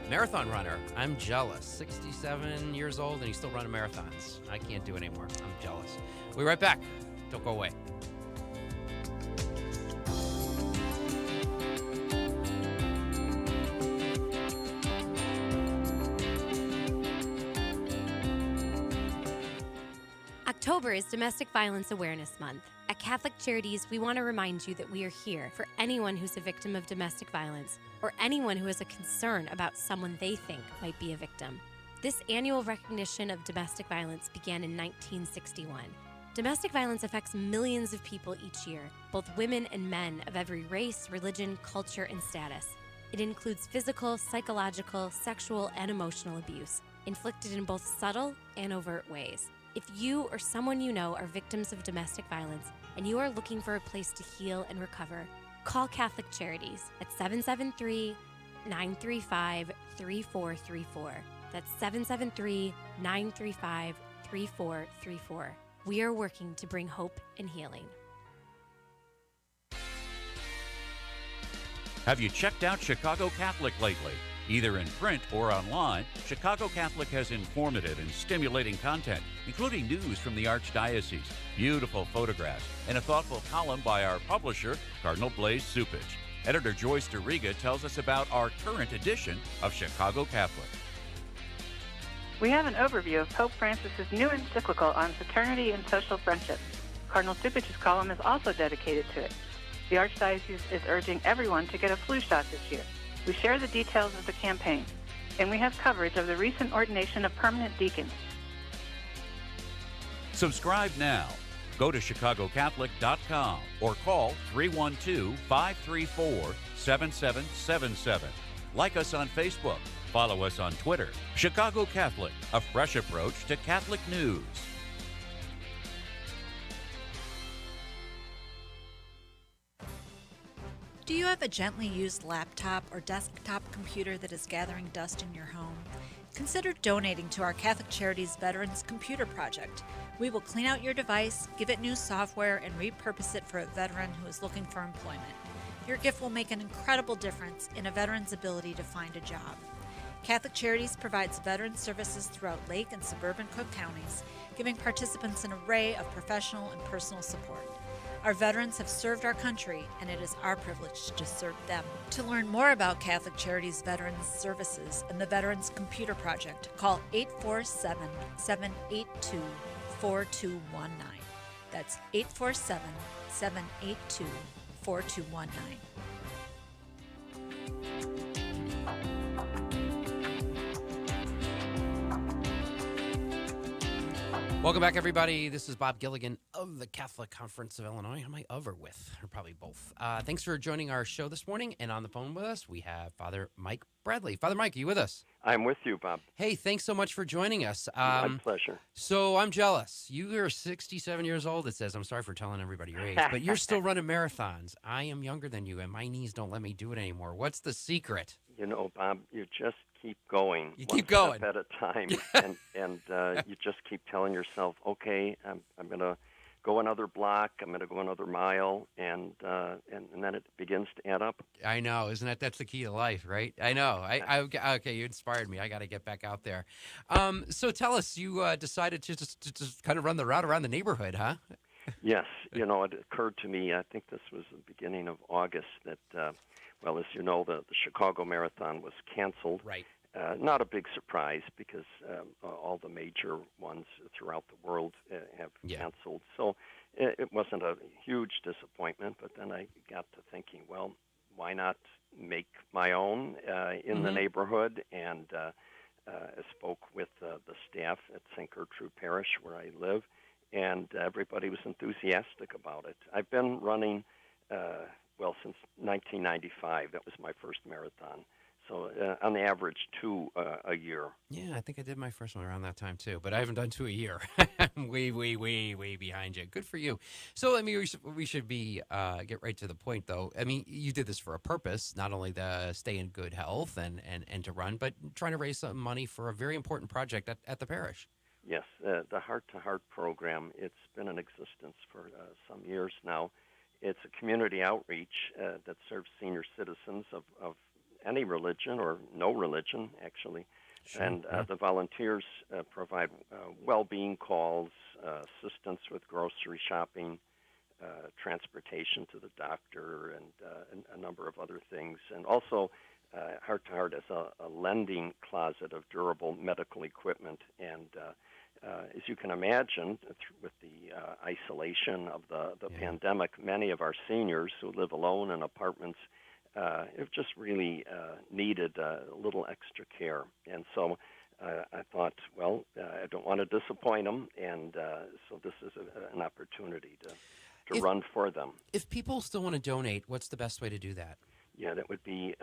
marathon runner. I'm jealous. 67 years old, and he's still running marathons. I can't do it anymore. I'm jealous. We'll be right back. Don't go away. October is Domestic Violence Awareness Month. At Catholic Charities, we want to remind you that we are here for anyone who's a victim of domestic violence or anyone who has a concern about someone they think might be a victim. This annual recognition of domestic violence began in 1961. Domestic violence affects millions of people each year, both women and men of every race, religion, culture, and status. It includes physical, psychological, sexual, and emotional abuse, inflicted in both subtle and overt ways. If you or someone you know are victims of domestic violence and you are looking for a place to heal and recover, call Catholic Charities at 773-935-3434. That's 773-935-3434. We are working to bring hope and healing. Have you checked out Chicago Catholic lately? Either in print or online, Chicago Catholic has informative and stimulating content, including news from the Archdiocese, beautiful photographs, and a thoughtful column by our publisher, Cardinal Blaise Cupich. Editor Joyce DeRiga tells us about our current edition of Chicago Catholic. We have an overview of Pope Francis's new encyclical on fraternity and social friendship. Cardinal Cupich's column is also dedicated to it. The Archdiocese is urging everyone to get a flu shot this year. We share the details of the campaign, and we have coverage of the recent ordination of permanent deacons. Subscribe now. Go to chicagocatholic.com or call 312-534-7777. Like us on Facebook. Follow us on Twitter. Chicago Catholic, a fresh approach to Catholic news. Do you have a gently used laptop or desktop computer that is gathering dust in your home? Consider donating to our Catholic Charities Veterans Computer Project. We will clean out your device, give it new software, and repurpose it for a veteran who is looking for employment. Your gift will make an incredible difference in a veteran's ability to find a job. Catholic Charities provides veteran services throughout Lake and suburban Cook counties, giving participants an array of professional and personal support. Our veterans have served our country, and it is our privilege to serve them. To learn more about Catholic Charities Veterans Services and the Veterans Computer Project, call 847-782-4219. That's 847-782-4219. Welcome back, everybody. This is Bob Gilligan of the Catholic Conference of Illinois. Who am I over with? Or probably both. Thanks for joining our show this morning. And on the phone with us, we have Father Mike Bradley. Father Mike, are you with us? I'm with you, Bob. Hey, thanks so much for joining us. My pleasure. So I'm jealous. You are 67 years old, it says. I'm sorry for telling everybody your age, but you're still running marathons. I am younger than you, and my knees don't let me do it anymore. What's the secret? You know, Bob, you just keep going. You keep going. One step at a time, and you just keep telling yourself, okay, I'm going to go another block. I'm going to go another mile, and then it begins to add up. I know, isn't that's the key to life, right? I know. Okay, you inspired me. I got to get back out there. So tell us, you decided to just kind of run the route around the neighborhood, huh? Yes, you know, it occurred to me, I think this was the beginning of August, that, well, as you know, the Chicago Marathon was canceled. Right. Not a big surprise because all the major ones throughout the world have canceled. So it wasn't a huge disappointment, but then I got to thinking, well, why not make my own in the neighborhood? And I spoke with the staff at St. Gertrude Parish, where I live, and everybody was enthusiastic about it. I've been running, since 1995. That was my first marathon. So on the average, 2 a year. Yeah, I think I did my first one around that time too, but I haven't done 2 a year. I'm way behind you. Good for you. So, I mean, we should be get right to the point, though. I mean, you did this for a purpose, not only to stay in good health and to run, but trying to raise some money for a very important project at the parish. Yes, the Heart to Heart program. It's been in existence for some years now. It's a community outreach that serves senior citizens of any religion or no religion, actually. Sure. And the volunteers provide well-being calls, assistance with grocery shopping, transportation to the doctor, and a number of other things. And also, Heart to Heart is a lending closet of durable medical equipment. And as you can imagine, with the isolation of the pandemic, many of our seniors who live alone in apartments have just really needed a little extra care. And so I thought, well, I don't want to disappoint them, and so this is an opportunity to run for them. If people still want to donate, what's the best way to do that? Yeah, that would be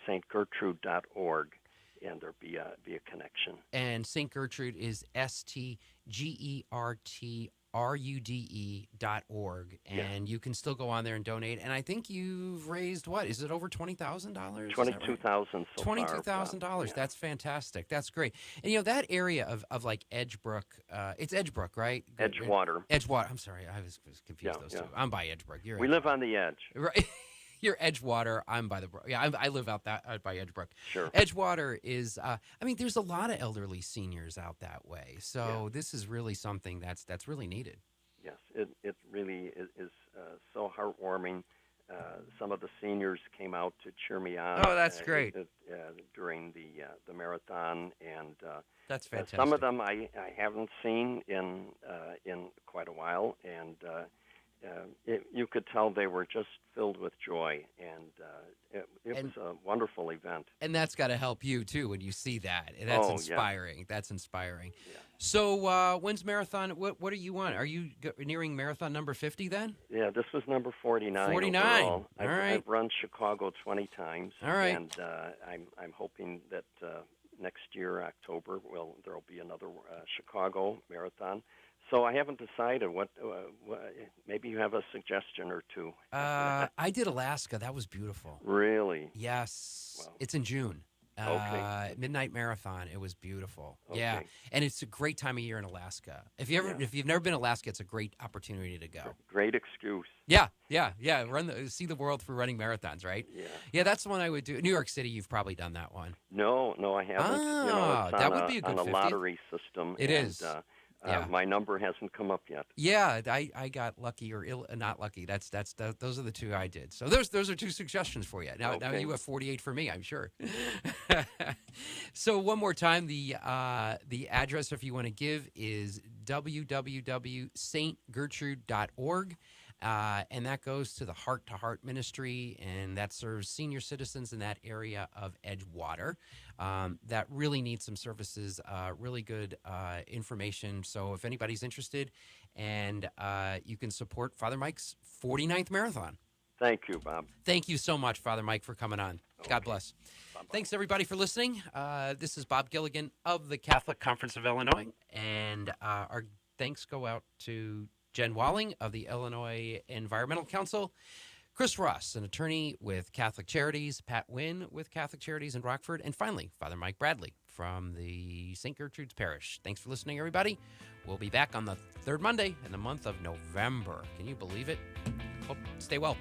stgertrude.org, and there'd be a connection. And St. Gertrude is STGERTRUDE.org, and you can still go on there and donate. And I think you've raised, what, is it over $20,000? $22,000 so $22,000. That's fantastic. That's great. And, you know, that area of like Edgebrook, it's Edgebrook, right? Edgewater. Edgewater. I'm sorry. I was confused those two. I'm by Edgebrook. We live on the edge. Right. You're Edgewater. I'm by the brook. Yeah, I live out by Edgebrook. Sure. Edgewater is. I mean, there's a lot of elderly seniors out that way. So this is really something that's really needed. Yes, it really is so heartwarming. Some of the seniors came out to cheer me on. Oh, that's great. During the marathon, and that's fantastic. Some of them I haven't seen in quite a while, and you could tell they were just filled with joy, and it was a wonderful event. And that's got to help you, too, when you see that. That's inspiring. Yeah. That's inspiring. Yeah. So when's marathon? What are you on? Are you nearing marathon number 50 then? Yeah, this was number 49. 49. Overall. All right. I've run Chicago 20 times. All right. And I'm hoping that next year, October, there'll be another Chicago marathon. So I haven't decided what maybe you have a suggestion or two. I did Alaska. That was beautiful. Really? Yes. Wow. It's in June. Okay. Midnight Marathon. It was beautiful. Okay. Yeah. And it's a great time of year in Alaska. If you've never been to Alaska, it's a great opportunity to go. Great excuse. Yeah. See the world through running marathons, right? Yeah. Yeah, that's the one I would do. New York City, you've probably done that one. No, I haven't. Oh, it's that would be a good on a 50th. Lottery system. It is. My number hasn't come up yet. Yeah, I got lucky or not lucky. Those are the two I did. So those are two suggestions for you. Now you have 48 for me, I'm sure. So one more time, the address if you want to give is www.stgertrude.org. And that goes to the Heart to Heart Ministry, and that serves senior citizens in that area of Edgewater that really need some services, really good information. So if anybody's interested, and you can support Father Mike's 49th marathon. Thank you, Bob. Thank you so much, Father Mike, for coming on. Okay. God bless. Bye-bye. Thanks, everybody, for listening. This is Bob Gilligan of the Catholic Conference of Illinois, and our thanks go out to Jen Walling of the Illinois Environmental Council, Chris Ross, an attorney with Catholic Charities, Pat Winn with Catholic Charities in Rockford, and finally, Father Mike Bradley from the St. Gertrude's Parish. Thanks for listening, everybody. We'll be back on the third Monday in the month of November. Can you believe it? Hope, stay well.